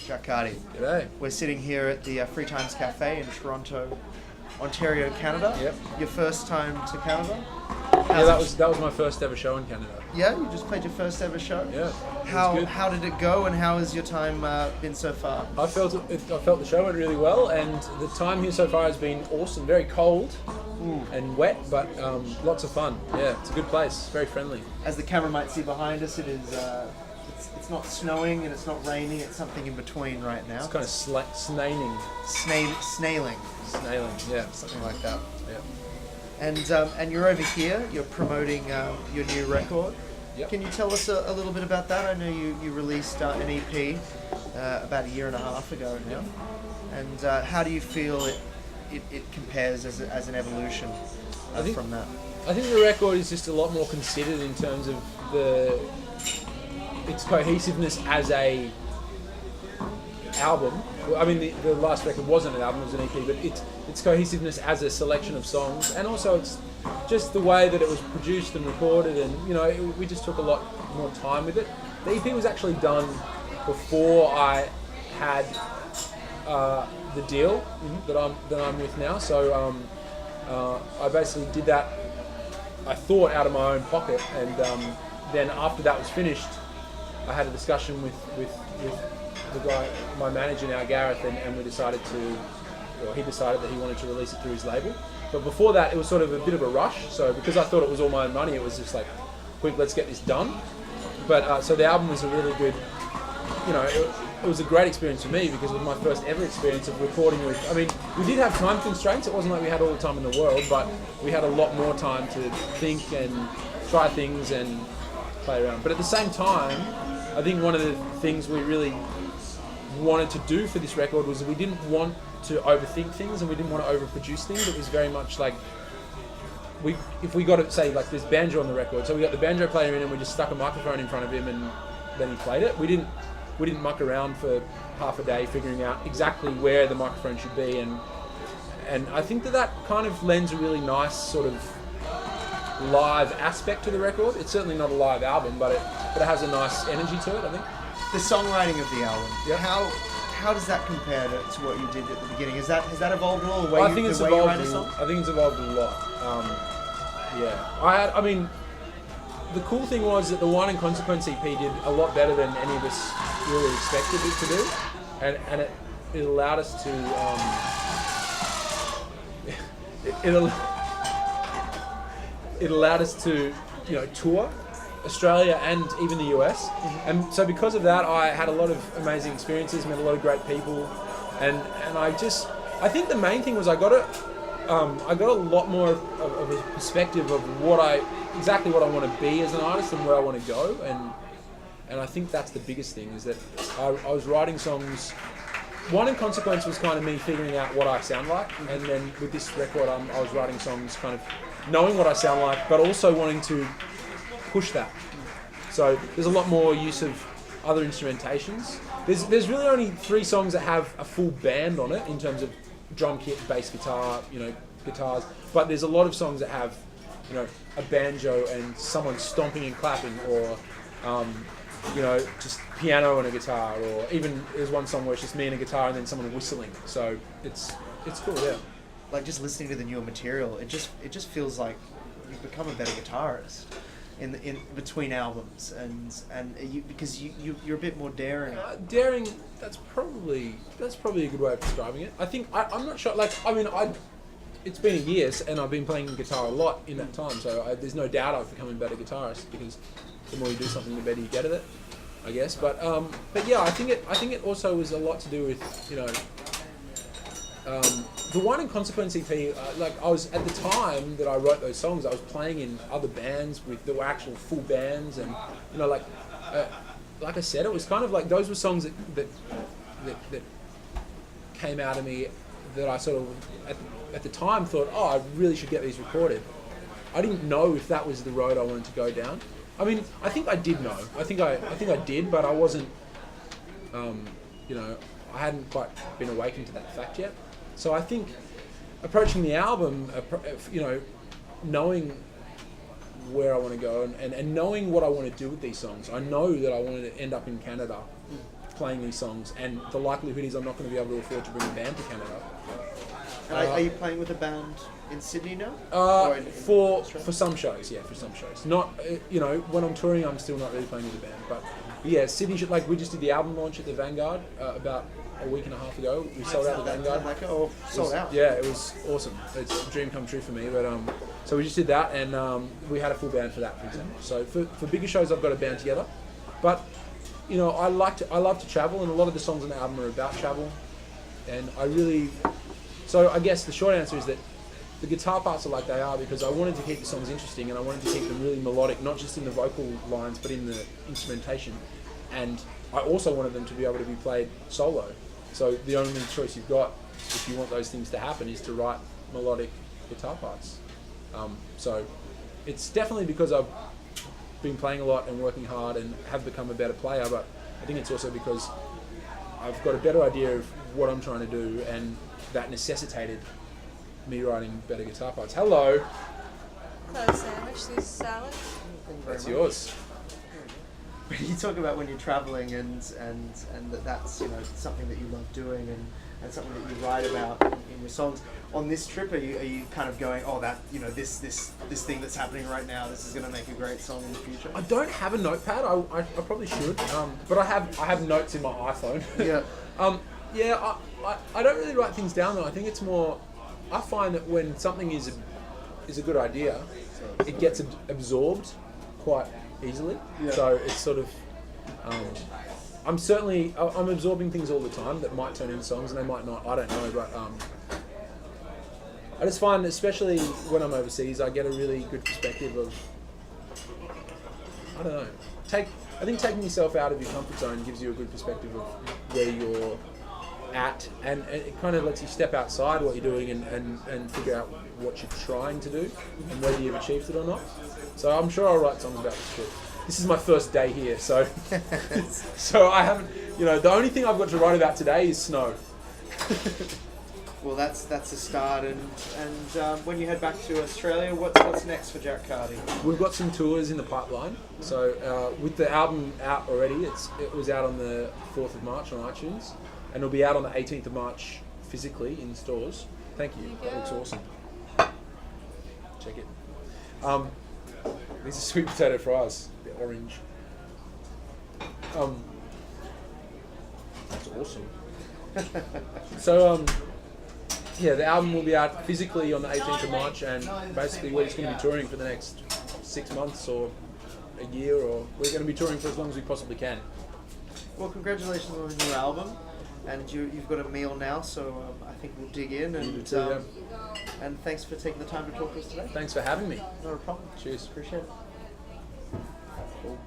Jack Carty. G'day. We're sitting here at the Free Times Cafe in Toronto, Ontario, Canada. Yep. Your first time to Canada? Yeah, that was my first ever show in Canada. Yeah, you just played your first ever show? Yeah. How did it go, and how has your time been so far? I felt the show went really well, and the time here so far has been awesome. Very cold and wet, but lots of fun. Yeah, it's a good place. Very friendly. As the camera might see behind us, it is. It's not snowing and it's not raining. It's something in between right now. It's kind of snailing. Snailing. Snailing. Yeah. Something like that. Yeah. And you're over here. You're promoting your new record. Yep. Can you tell us a little bit about that? I know you released an EP about a year and a half ago now. And how do you feel it compares as an evolution from that? I think the record is just a lot more considered in terms of its cohesiveness as a album. I mean, the last record wasn't an album; it was an EP. But its cohesiveness as a selection of songs, and also it's just the way that it was produced and recorded, and we just took a lot more time with it. The EP was actually done before I had the deal that I'm with now. So I basically did that. I thought out of my own pocket, and then after that was finished, I had a discussion with the guy, my manager now, Gareth, and he decided that he wanted to release it through his label. But before that, it was sort of a bit of a rush. So because I thought it was all my own money, it was just like, quick, let's get this done. But so the album was a really good, it was a great experience for me because it was my first ever experience of recording with. I mean, we did have time constraints. It wasn't like we had all the time in the world, but we had a lot more time to think and try things and play around. But at the same time, I think one of the things we really wanted to do for this record was that we didn't want to overthink things and we didn't want to overproduce things. It was very much like if we got to say, like, there's banjo on the record, so we got the banjo player in and we just stuck a microphone in front of him and then he played it. We didn't muck around for half a day figuring out exactly where the microphone should be, and I think that kind of lends a really nice sort of live aspect to the record. It's certainly not a live album, but it has a nice energy to it, I think. The songwriting of the album. Yep. How does that compare to what you did at the beginning? Has that evolved at all? I think it's evolved a lot. I mean, the cool thing was that the Wine and Consequence EP did a lot better than any of us really expected it to do, and it allowed us to it allowed us to tour Australia and even the US, and so because of that, I had a lot of amazing experiences, met a lot of great people, and I think the main thing was I got a lot more of a perspective of exactly what I want to be as an artist and where I want to go, and I think that's the biggest thing, is that I was writing songs. One in Consequence was kind of me figuring out what I sound like, and then with this record I was writing songs kind of knowing what I sound like, but also wanting to push that. So there's a lot more use of other instrumentations. There's really only 3 songs that have a full band on it in terms of drum kit, bass guitar, guitars, but there's a lot of songs that have a banjo and someone stomping and clapping, or just piano and a guitar, or even there's one song where it's just me and a guitar and then someone whistling. So it's cool, yeah. Like, just listening to the newer material, it just feels like you've become a better guitarist in between albums, and because you're a bit more daring. Daring, that's probably a good way of describing it. I think I'm not sure. Like, I mean, it's been a year and I've been playing guitar a lot in that time, so there's no doubt I've become a better guitarist, because the more you do something, the better you get at it, I guess. But yeah, I think it also was a lot to do with the Wine and Consequence EP. Like, I was, at the time that I wrote those songs, I was playing in other bands that were actual full bands, and like I said, it was kind of like those were songs that came out of me that I sort of at the time thought, I really should get these recorded. I didn't know if that was the road I wanted to go down. I mean, I think I did know. I think I did, but I wasn't. I hadn't quite been awakened to that fact yet. So I think approaching the album, knowing where I want to go and knowing what I want to do with these songs. I know that I wanted to end up in Canada playing these songs, and the likelihood is I'm not going to be able to afford to bring a band to Canada. And are you playing with a band in Sydney now? For Australia? some shows, yeah, for some shows. Not, when I'm touring, I'm still not really playing with a band. But yeah, Sydney, like we just did the album launch at the Vanguard about a week and a half ago. We sold out the Vanguard. Sold out. Yeah, it was awesome. It's a dream come true for me. But so we just did that, and we had a full band for that, for example. So for bigger shows, I've got a band together. But I love to travel, and a lot of the songs on the album are about travel, and So I guess the short answer is that the guitar parts are like they are because I wanted to keep the songs interesting, and I wanted to keep them really melodic, not just in the vocal lines but in the instrumentation. And I also wanted them to be able to be played solo. So the only choice you've got, if you want those things to happen, is to write melodic guitar parts. So it's definitely because I've been playing a lot and working hard and have become a better player, but I think it's also because I've got a better idea of what I'm trying to do, and that necessitated me writing better guitar parts. Hello. Hello, sandwich. This is salad. That's yours. You talk about when you're traveling and that's something that you love doing and something that you write about in your songs. On this trip, are you kind of going, this thing that's happening right now, this is going to make a great song in the future? I don't have a notepad. I probably should, but I have notes in my iPhone. Yeah. I don't really write things down though. I think it's more. I find that when something is a good idea, it gets absorbed quite easily. Yeah. So it's sort of. I'm absorbing things all the time that might turn into songs and they might not. I don't know, but I just find, especially when I'm overseas, I get a really good perspective of. I don't know. I think taking yourself out of your comfort zone gives you a good perspective of where you're at, and it kind of lets you step outside what you're doing and figure out what you're trying to do and whether you've achieved it or not. So I'm sure I'll write songs about this trip. This is my first day here, so so I haven't. The only thing I've got to write about today is snow. Well, that's a start, and when you head back to Australia, what's next for Jack Carty? We've got some tours in the pipeline. So with the album out already, it was out on the 4th of March on iTunes, and it'll be out on the 18th of March physically in stores. Thank you. That looks awesome. Check it. These are sweet potato fries. They're orange. That's awesome. So yeah, the album will be out physically on the 18th of March, and basically we're just going to be touring for the next 6 months or a year, or we're going to be touring for as long as we possibly can. Well, congratulations on the new album, and you've got a meal now, so I think we'll dig in, and and thanks for taking the time to talk to us today. Thanks for having me. Not a problem. Cheers. Appreciate it. Cool.